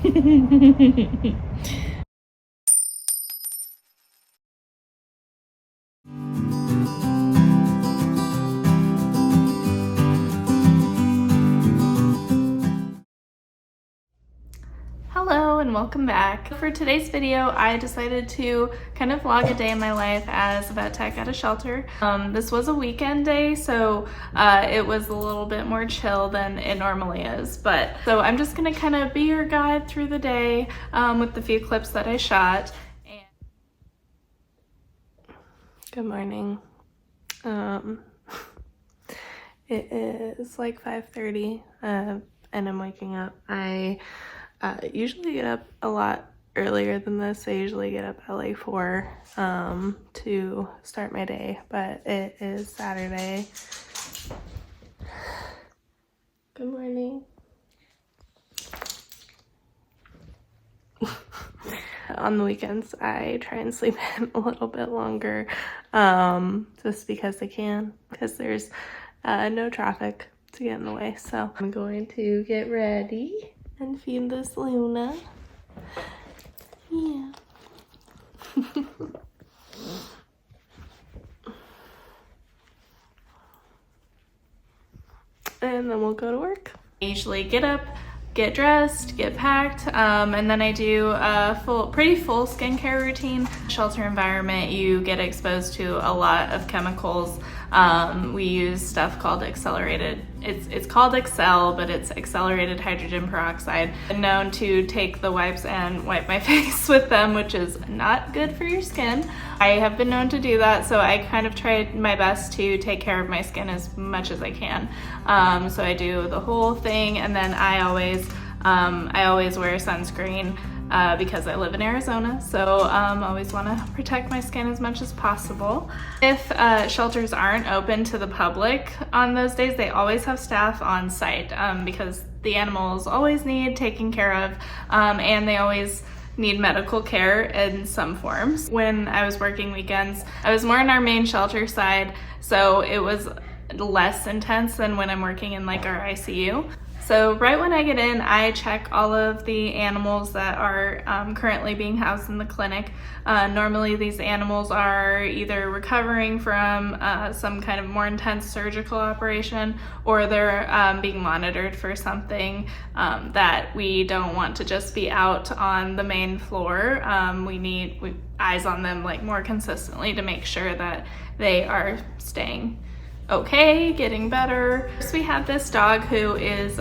Hello and welcome back. For today's video, I decided to kind of vlog a day in my life as a vet tech at a shelter. This was a weekend day, so it was a little bit more chill than it normally is. So I'm just gonna kind of be your guide through the day with the few clips that I shot. Good morning. It is like 5:30 and I'm waking up. I usually get up a lot earlier than this. I usually get up at like 4 to start my day, but it is Saturday. Good morning. On the weekends, I try and sleep in a little bit longer just because I can, because there's no traffic to get in the way. So I'm going to get ready and feed this Luna. Yeah. And then we'll go to work. I usually get up, get dressed, get packed, and then I do a pretty full skincare routine. Shelter environment, you get exposed to a lot of chemicals. We use stuff called it's called Excel, but it's accelerated hydrogen peroxide. I'm known to take the wipes and wipe my face with them, which is not good for your skin. I have been known to do that, so I kind of tried my best to take care of my skin as much as I can. So I do the whole thing, and then I always wear sunscreen because I live in Arizona, so always want to protect my skin as much as possible. If shelters aren't open to the public on those days, they always have staff on site because the animals always need taken care of, and they always need medical care in some forms. When I was working weekends, I was more in our main shelter side, so it was less intense than when I'm working in like our ICU. So right when I get in, I check all of the animals that are currently being housed in the clinic. Normally these animals are either recovering from some kind of more intense surgical operation, or they're being monitored for something that we don't want to just be out on the main floor. We need eyes on them like more consistently to make sure that they are staying okay, getting better. So we have this dog who is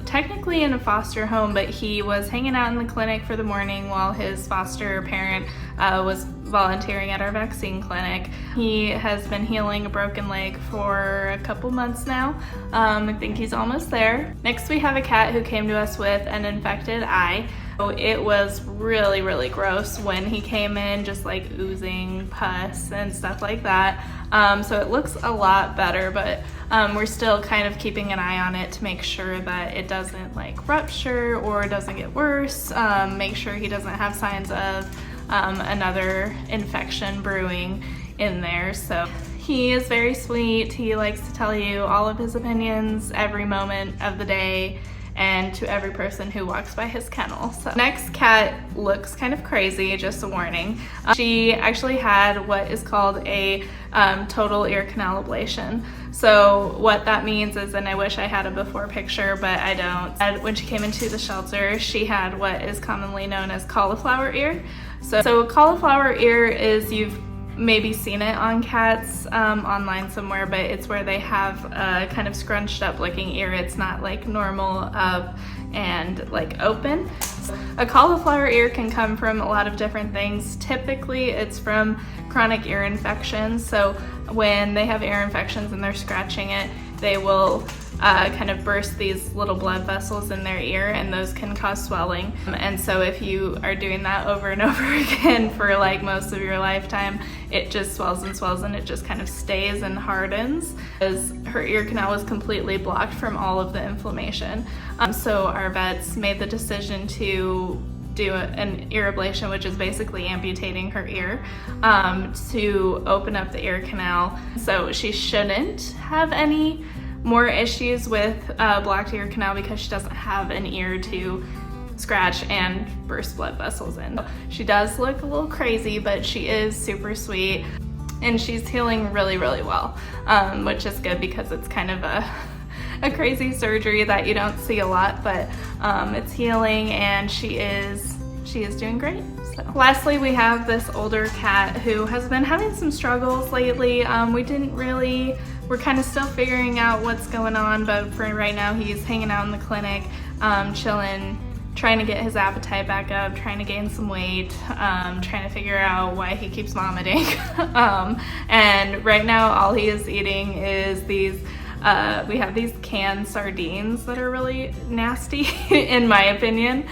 technically in a foster home, but he was hanging out in the clinic for the morning while his foster parent was volunteering at our vaccine clinic. He has been healing a broken leg for a couple months now. I think he's almost there. Next we have a cat who came to us with an infected eye. It was really, really gross when he came in, just like oozing pus and stuff like that. So it looks a lot better, but we're still kind of keeping an eye on it to make sure that it doesn't like rupture or doesn't get worse. Make sure he doesn't have signs of another infection brewing in there. So he is very sweet. He likes to tell you all of his opinions every moment of the day, and to every person who walks by his kennel. So next cat looks kind of crazy, just a warning. She actually had what is called a total ear canal ablation. So what that means is, and I wish I had a before picture, but I don't. When she came into the shelter, she had what is commonly known as cauliflower ear. So cauliflower ear is, you've maybe seen it on cats online somewhere, but it's where they have a kind of scrunched up looking ear. It's not like normal up and like open. A cauliflower ear can come from a lot of different things. Typically it's from chronic ear infections. So when they have ear infections and they're scratching it, they will kind of burst these little blood vessels in their ear, and those can cause swelling. And so if you are doing that over and over again for like most of your lifetime, it just swells and swells, and it just kind of stays and hardens, because her ear canal was completely blocked from all of the inflammation. So our vets made the decision to do an ear ablation, which is basically amputating her ear, to open up the ear canal. So she shouldn't have any more issues with blocked ear canal because she doesn't have an ear to scratch and burst blood vessels in. She does look a little crazy, but she is super sweet, and she's healing really, really well, which is good because it's kind of a crazy surgery that you don't see a lot, but it's healing, and she is doing great. So. Lastly, we have this older cat who has been having some struggles lately. We're kind of still figuring out what's going on, but for right now he's hanging out in the clinic, chilling, trying to get his appetite back up, trying to gain some weight, trying to figure out why he keeps vomiting. And right now all he is eating is these, we have these canned sardines that are really nasty in my opinion.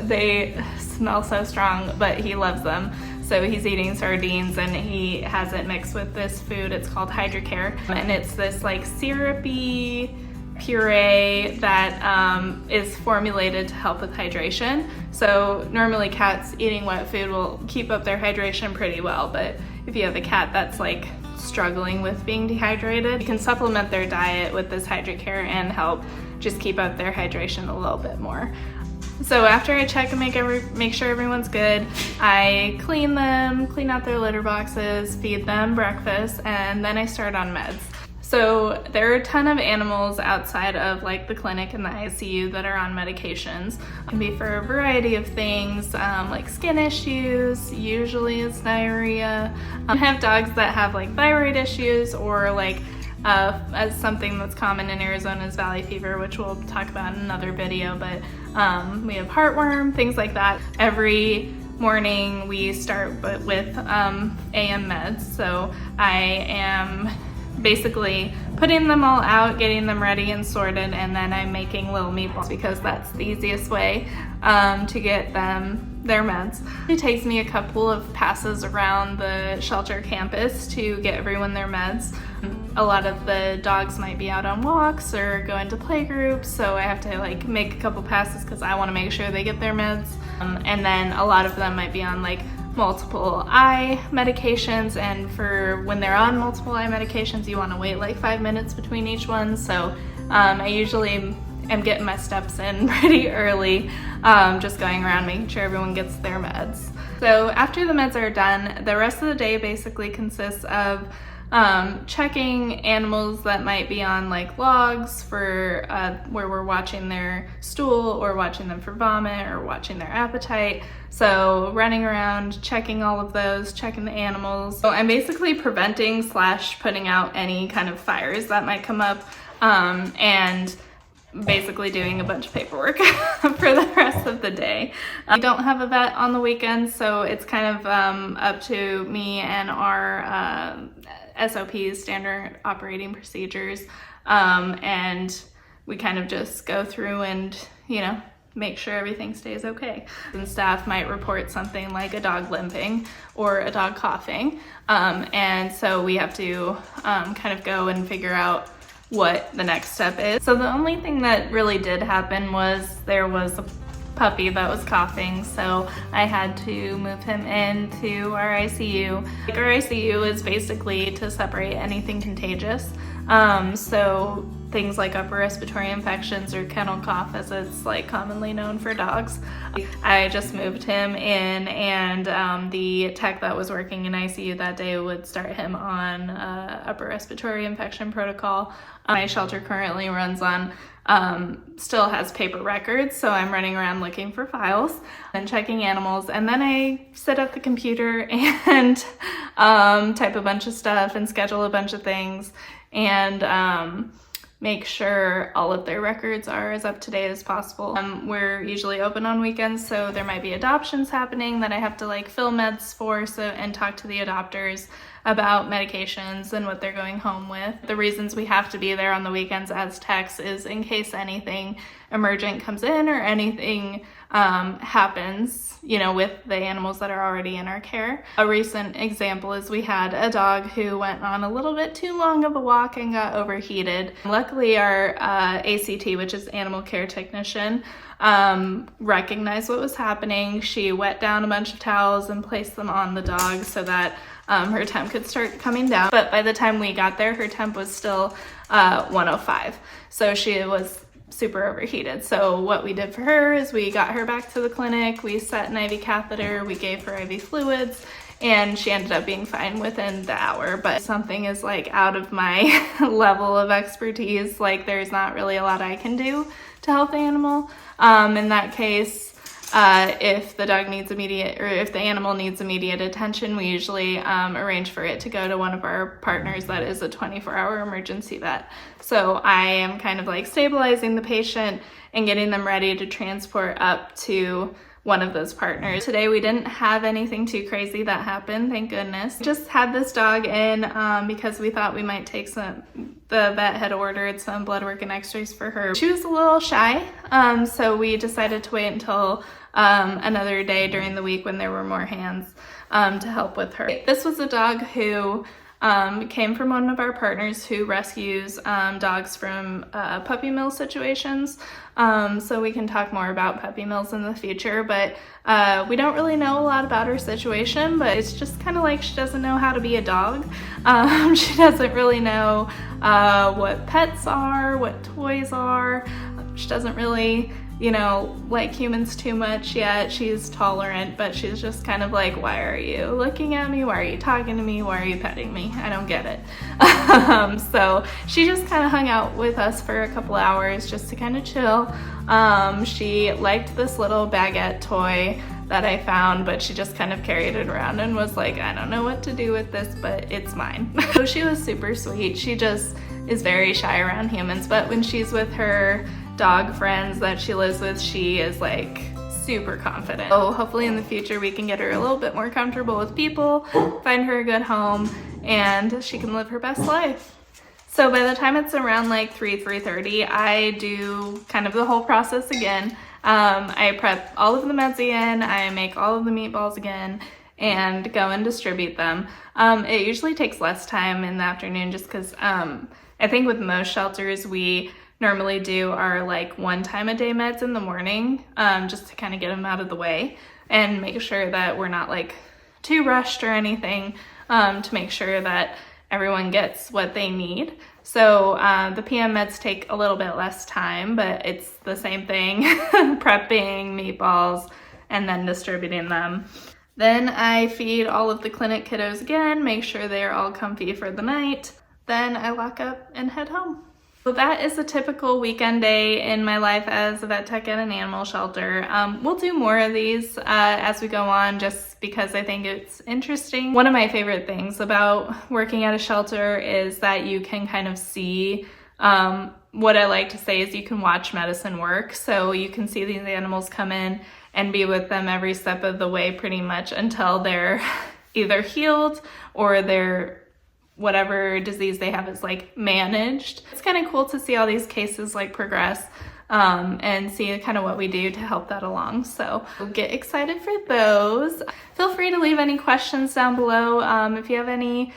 They smell so strong, but he loves them. So he's eating sardines, and he has it mixed with this food. It's called Hydrocare, and it's this like syrupy puree that is formulated to help with hydration. So normally cats eating wet food will keep up their hydration pretty well, but if you have a cat that's like struggling with being dehydrated, you can supplement their diet with this Hydrocare and help just keep up their hydration a little bit more. So after I check and make sure everyone's good, I clean them, clean out their litter boxes, feed them breakfast, and then I start on meds. So there are a ton of animals outside of like the clinic and the ICU that are on medications. It can be for a variety of things, like skin issues, usually it's diarrhea. I have dogs that have like thyroid issues, or like as something that's common in Arizona is valley fever, which we'll talk about in another video, but we have heartworm, things like that. Every morning we start with AM meds. So I am basically putting them all out, getting them ready and sorted, and then I'm making little meatballs because that's the easiest way to get them their meds. It takes me a couple of passes around the shelter campus to get everyone their meds. A lot of the dogs might be out on walks or go into play groups, so I have to like make a couple passes because I want to make sure they get their meds. And then a lot of them might be on like multiple eye medications, and for when they're on multiple eye medications you want to wait like 5 minutes between each one. So I usually am getting my steps in pretty early, just going around making sure everyone gets their meds. So after the meds are done, the rest of the day basically consists of checking animals that might be on like logs for where we're watching their stool or watching them for vomit or watching their appetite. So running around, checking all of those, checking the animals. So I'm basically preventing / putting out any kind of fires that might come up, and basically doing a bunch of paperwork for the rest of the day. We don't have a vet on the weekends, so it's kind of up to me and our SOPs, standard operating procedures, and we kind of just go through and, you know, make sure everything stays okay. And staff might report something like a dog limping or a dog coughing, and so we have to kind of go and figure out what the next step is. So the only thing that really did happen was there was a puppy that was coughing, so I had to move him into our ICU. Our ICU is basically to separate anything contagious. So things like upper respiratory infections or kennel cough, as it's like commonly known for dogs. I just moved him in, and the tech that was working in ICU that day would start him on upper respiratory infection protocol. My shelter currently runs on, still has paper records, so I'm running around looking for files and checking animals, and then I sit at the computer and type a bunch of stuff and schedule a bunch of things, and make sure all of their records are as up to date as possible. We're usually open on weekends, so there might be adoptions happening that I have to like fill meds for, and talk to the adopters about medications and what they're going home with. The reasons we have to be there on the weekends as techs is in case anything emergent comes in or anything happens, you know, with the animals that are already in our care. A recent example is we had a dog who went on a little bit too long of a walk and got overheated. Luckily our ACT, which is animal care technician, recognized what was happening. She wet down a bunch of towels and placed them on the dog so that her temp could start coming down. But by the time we got there, her temp was still 105. So she was super overheated. So what we did for her is we got her back to the clinic, we set an IV catheter, we gave her IV fluids, and she ended up being fine within the hour. But something is like out of my level of expertise, like there's not really a lot I can do to help the animal. In that case, if the dog needs immediate, or if the animal needs immediate attention, we usually arrange for it to go to one of our partners that is a 24-hour emergency vet. So I am kind of like stabilizing the patient and getting them ready to transport up to one of those partners. Today we didn't have anything too crazy that happened, thank goodness. Just had this dog in because we thought we might take some, the vet had ordered some blood work and x-rays for her. She was a little shy, so we decided to wait until another day during the week when there were more hands to help with her. This was a dog who came from one of our partners who rescues dogs from puppy mill situations. So we can talk more about puppy mills in the future, but we don't really know a lot about her situation, but it's just kind of like she doesn't know how to be a dog. She doesn't really know what pets are, what toys are. She doesn't really, you know, like humans too much yet. She's tolerant, but she's just kind of like, why are you looking at me? Why are you talking to me? Why are you petting me? I don't get it. So she just kind of hung out with us for a couple hours just to kind of chill. She liked this little baguette toy that I found, but she just kind of carried it around and was like, I don't know what to do with this, but it's mine. So she was super sweet. She just is very shy around humans, but when she's with her dog friends that she lives with, she is like super confident. So hopefully in the future we can get her a little bit more comfortable with people, find her a good home, and she can live her best life. So by the time it's around like 3:30, I do kind of the whole process again. I prep all of the meds again, I make all of the meatballs again, and go and distribute them. It usually takes less time in the afternoon just because I think with most shelters we normally do our like 1 time a day meds in the morning, just to kind of get them out of the way and make sure that we're not like too rushed or anything, to make sure that everyone gets what they need. So the PM meds take a little bit less time, but it's the same thing, prepping meatballs and then distributing them. Then I feed all of the clinic kiddos again, make sure they're all comfy for the night. Then I lock up and head home. So that is a typical weekend day in my life as a vet tech at an animal shelter. We'll do more of these as we go on, just because I think it's interesting. One of my favorite things about working at a shelter is that you can kind of see, what I like to say is you can watch medicine work. So you can see these animals come in and be with them every step of the way pretty much until they're either healed or they're whatever disease they have is like managed. It's kind of cool to see all these cases like progress and see kind of what we do to help that along. So get excited for those. Feel free to leave any questions down below. If you have any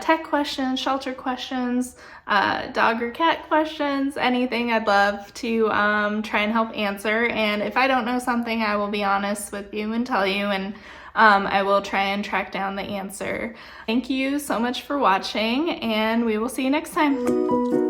tech questions, shelter questions, dog or cat questions, anything, I'd love to try and help answer. And if I don't know something, I will be honest with you and tell you, and I will try and track down the answer. Thank you so much for watching, and we will see you next time.